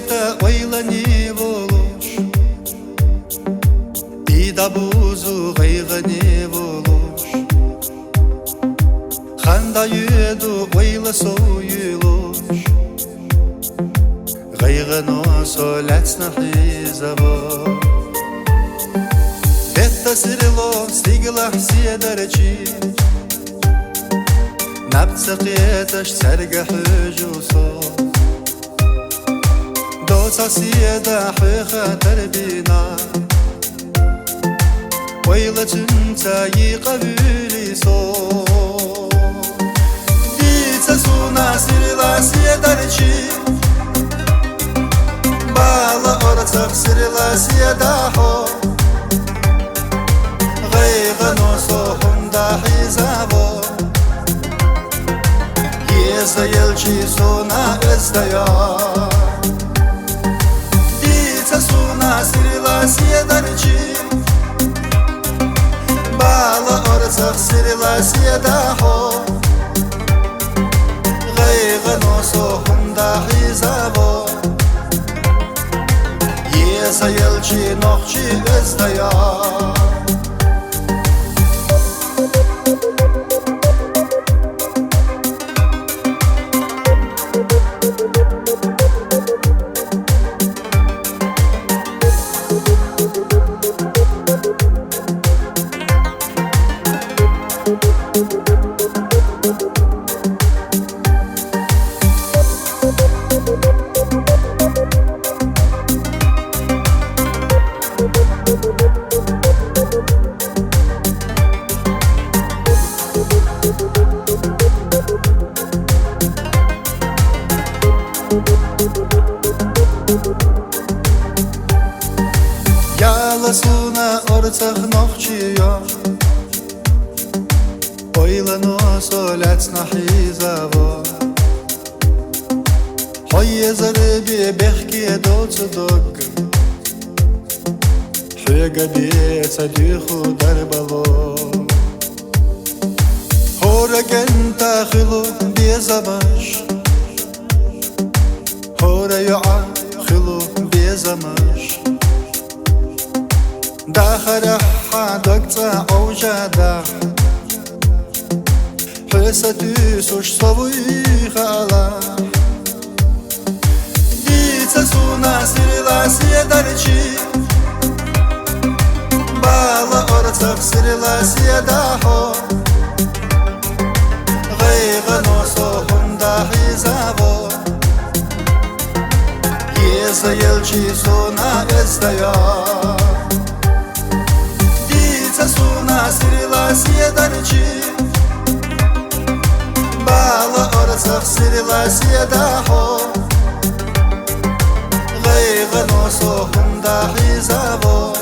света ойлани волош Дида бузу гайгани волош Ханда юду ойла союлош Гайгано солецна хизаво Бетта сирло сигла седарчи نبتقيتش سرقح جوصو دوسا سيدا حيخة تربينا ويلا تنتا يقبولي صو ديца суна сирла седарчи بالا أرتخ سرلا سيداحو غيغ نوصو حمدا حيزابو Седарчи суна эстая Дийца суна сирла седарчи Бала орцах сирла седахо Гайга носо хунда хизаво Седарчи нохчи эстая Яла суна орцах нохчия Ойла носо лецна хизаво Хойе зарби бехки доцудок Хега дийца диху дарбало Хора гента хилу безамаш Хора юа хилу безамаш داخل حدك أوجدا حستي سوش صوي خلا ديца суна сирла седарчи بالا أرتخ سرلا سيداحو غيغ نوصو حمدا حيزابو Седарчи суна эстая суна сирла седарчи Бала орцах сирла седахо Гайга носо хунда хизаво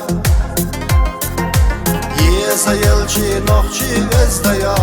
Седарчи нохчи эстая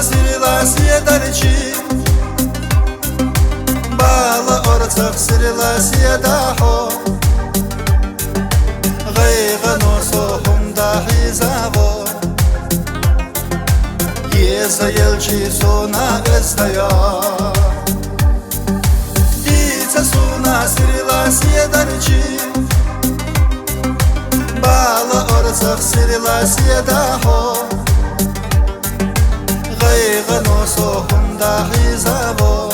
сирла седарчи Бала орцах сирла седахо Гайга носо хунда хизаво Седарчи суна эстая Дийца суна сирла седарчи Бала орцах сирла седахо غيغ نوصو حمدا حيزابو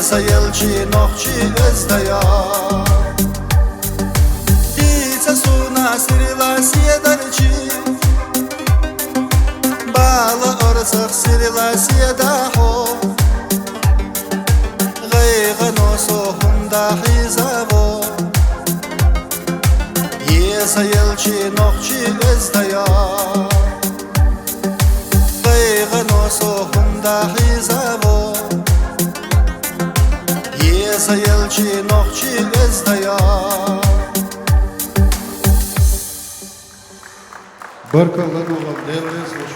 Седарчи нохчи эстая Дийца суна сирла седарчи Бала орцах сирла седахо غيغ نوصو حمدا хизаво Esa yelchi noqchi özdaya Qayğano sohunda hizavo Esa yelchi noqchi özdaya Barkallah oğlum devre